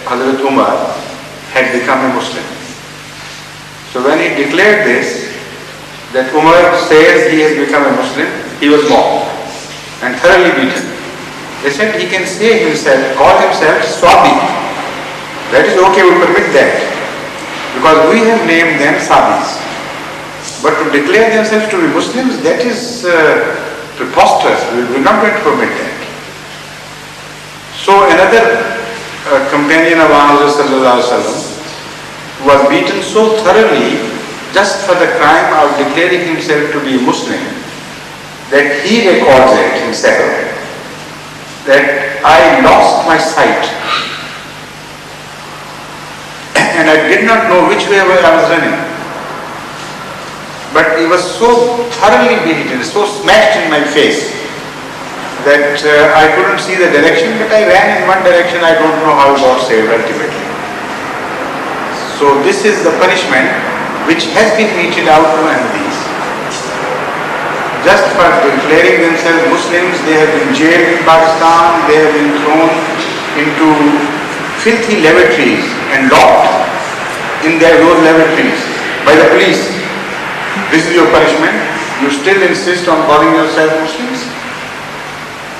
Hazrat Umar had become a Muslim. So when he declared this, that Umar says he has become a Muslim, he was mocked and thoroughly beaten. They said he can say himself, call himself Swabi. That is okay, we permit that. Because we have named them Sabis. But to declare themselves to be Muslims, that is preposterous. We are not going to permit that. So another companion of Rasulullah was beaten so thoroughly just for the crime of declaring himself to be a Muslim that he records it himself, that I lost my sight and I did not know which way I was running. But he was so thoroughly beaten, so smashed in my face that I couldn't see the direction, but I ran in one direction. I don't know how I got saved ultimately. So this is the punishment which has been meted out to Ahmadis. Just for declaring themselves Muslims, they have been jailed in Pakistan, they have been thrown into filthy lavatories and locked in those lavatories by the police. This is your punishment. You still insist on calling yourself Muslims?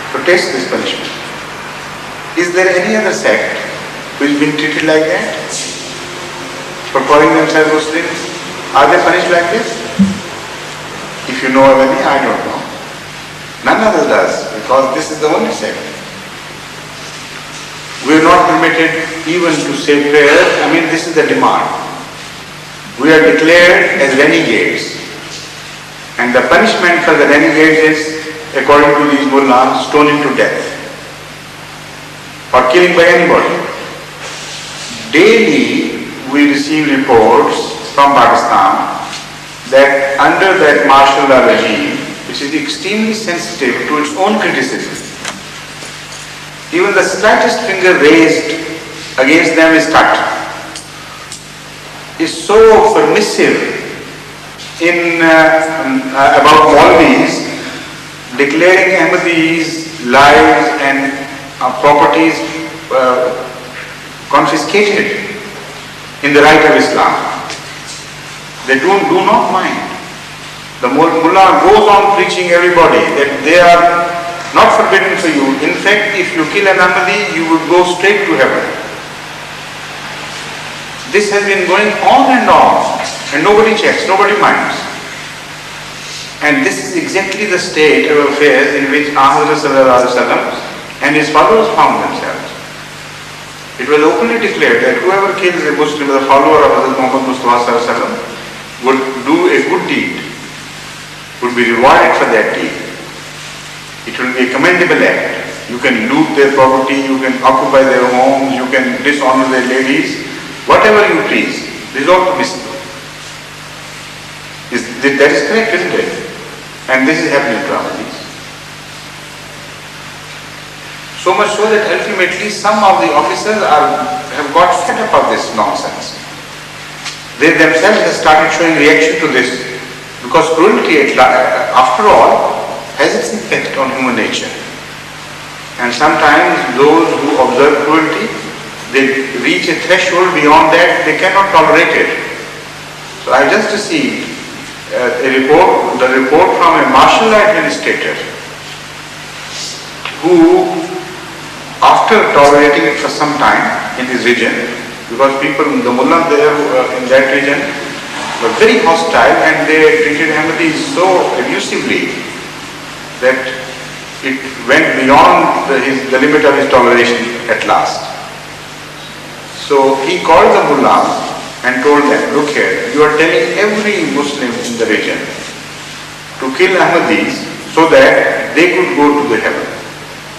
So taste this punishment. Is there any other sect which has been treated like that? For calling themselves Muslims? Are they punished like this? If you know of any, I don't know. None other does, because this is the only sect. We are not permitted even to say prayers. I mean, this is the demand. We are declared as renegades. And the punishment for the renegades is, according to these mullahs, stoning to death. Or killing by anybody. Daily we receive reports from Pakistan that under that martial law regime, which is extremely sensitive to its own criticism, even the slightest finger raised against them is cut. Is so permissive in about Maulvis, declaring Ahmadis' lives and properties confiscated in the right of Islam. They do not mind. The mullah goes on preaching everybody that they are not forbidden for you. In fact, if you kill an Ahmadi, you will go straight to heaven. This has been going on and nobody checks, nobody minds. And this is exactly the state of affairs in which Ahmad and his followers found themselves. It was openly declared that whoever kills a Muslim, a follower of Hazrat Muhammad Mustafa would do a good deed, would be rewarded for that deed. It will be a commendable act. You can loot their property, you can occupy their homes, you can dishonor their ladies, whatever you please. This is all permissible. That is correct, isn't it? And this is happening to Ahmadis. So much so that ultimately some of the officers have got fed up of this nonsense. They themselves have started showing reaction to this, because cruelty, after all, has its effect on human nature. And sometimes those who observe cruelty, they reach a threshold, beyond that they cannot tolerate it. So I just received the report from a martial law administrator who, after tolerating it for some time in his region, because people, the mullah there in that region were very hostile and they treated Ahmadis so abusively that it went beyond the limit of his toleration at last. So he called the mullah and told them, look here, you are telling every Muslim in the region to kill Ahmadis so that they could go to the heaven,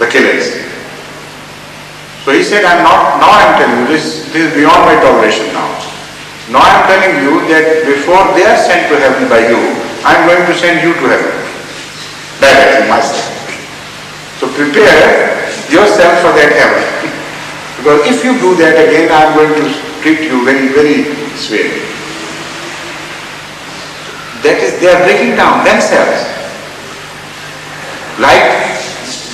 the killers. So he said, now I'm telling you, this is beyond my toleration now. Now I'm telling you that before they are sent to heaven by you, I'm going to send you to heaven. Directly myself. So prepare yourself for that heaven. Because if you do that again, I'm going to treat you very, very severely. That is, they are breaking down themselves. Like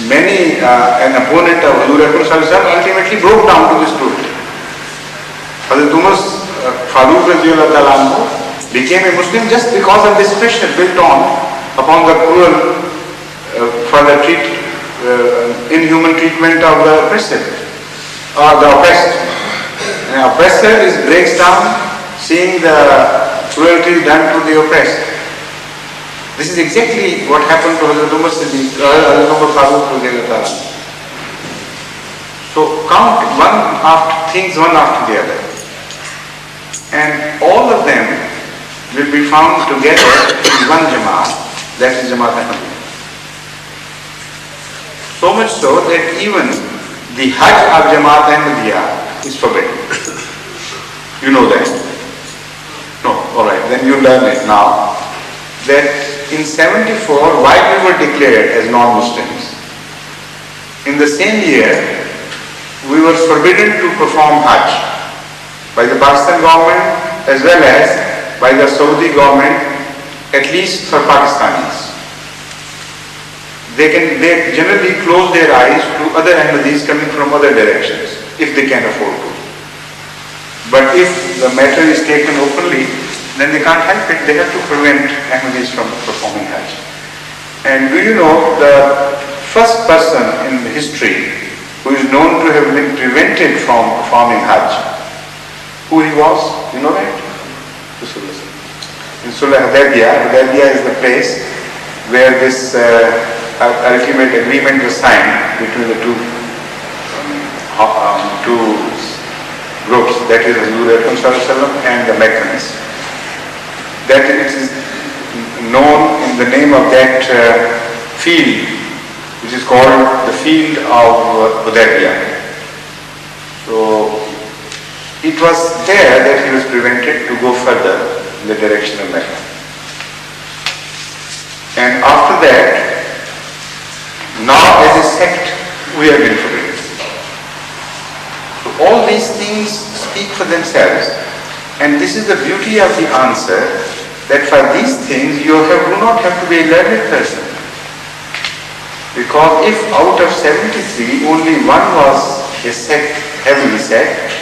many, an opponent of Huzur Akbar ultimately broke down to this truth. Farooq Radiyallahu Ta'ala anhu became a Muslim just because of this pressure built on upon the cruel, further inhuman treatment of the oppressor, or the oppressed. An oppressor breaks down seeing the cruelty done to the oppressed. This is exactly what happened to Hazrat Umar Siddiq, Hazrat Umar Farooq Radiyallahu Ta'ala. So count things one after the other. And all of them will be found together in one Jamaat, that is Jamaat Ahmadiyya. So much so that even the Hajj of Jamaat Ahmadiyya is forbidden. You know that? No, alright, then you learn it now. That in 74, while we were declared as non-Muslims, in the same year, we were forbidden to perform Hajj by the Pakistan government as well as by the Saudi government, at least for Pakistanis. They generally close their eyes to other Ahmadis coming from other directions, if they can afford to. But if the matter is taken openly, then they can't help it. They have to prevent Ahmadis from performing Hajj. And do you know the first person in history who is known to have been prevented from performing Hajj? Who he was? You know that? In Sulh Hudaybiyah. Hudaybiyah is the place where this ultimate agreement was signed between the two groups, that is Hazrat Akram and the Meccans. That it is known in the name of that field, which is called the field of Hudaybiyah. So it was there that he was prevented to go further in the direction of Mecca. And after that, now as a sect, we have been forbidden. So all these things speak for themselves. And this is the beauty of the answer, that for these things you do not have to be a learned person. Because if out of 73 only one was a sect, heavily sect,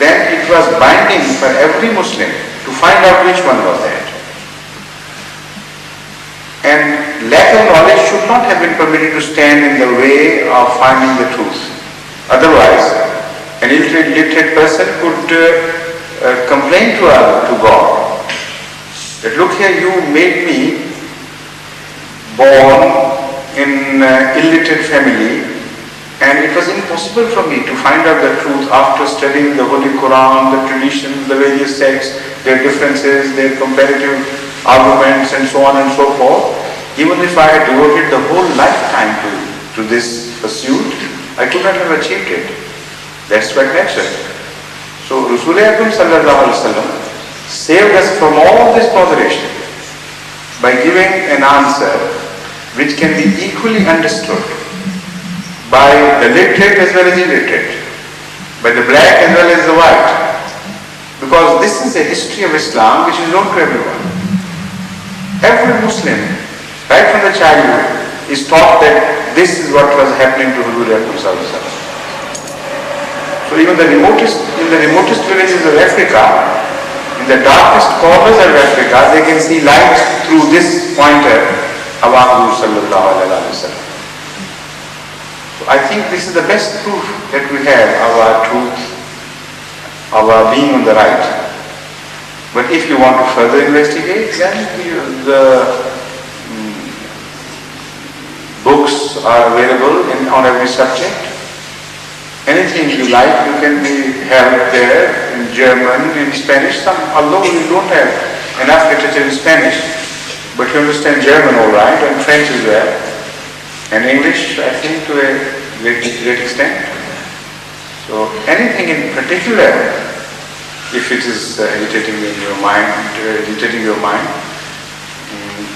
then it was binding for every Muslim to find out which one was that. And lack of knowledge should not have been permitted to stand in the way of finding the truth. Otherwise, an illiterate person could complain to God that, look here, you made me born in illiterate family, and it was impossible for me to find out the truth after studying the Holy Quran, the traditions, the various sects, their differences, their comparative arguments, and so on and so forth. Even if I had devoted the whole lifetime to this pursuit, I could not have achieved it. That's quite natural. So Rasulullah Akram Sallallahu Alaihi Wasallam saved us from all this botheration by giving an answer which can be equally understood by the literate as well as illiterate, by the black as well as the white. Because this is a history of Islam which is known to everyone. Every Muslim, right from the childhood, is taught that this is what was happening to Huzur Akram Sallallahu Alaihi Wasallam. So even in the remotest villages of Africa, in the darkest corners of Africa, they can see light through this pointer of Huzur Sallallahu Alaihi Wasallam. So I think this is the best proof that we have of our truth, of our being on the right. But if you want to further investigate, then the books are available on every subject. Anything you like, you can be held there in German, in Spanish. Although you don't have enough literature in Spanish, but you understand German all right, and French as well. And English, I think, to a great extent. So anything in particular, if it is irritating your mind,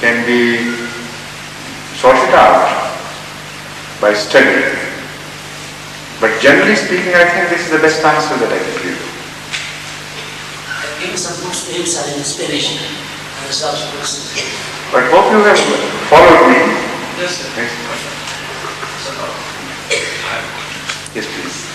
can be sorted out by study. But generally speaking, I think this is the best answer that I can give. Give some books to him, an inspiration, and such books. But hope you have followed me. Yes, sir. Yes, yes please.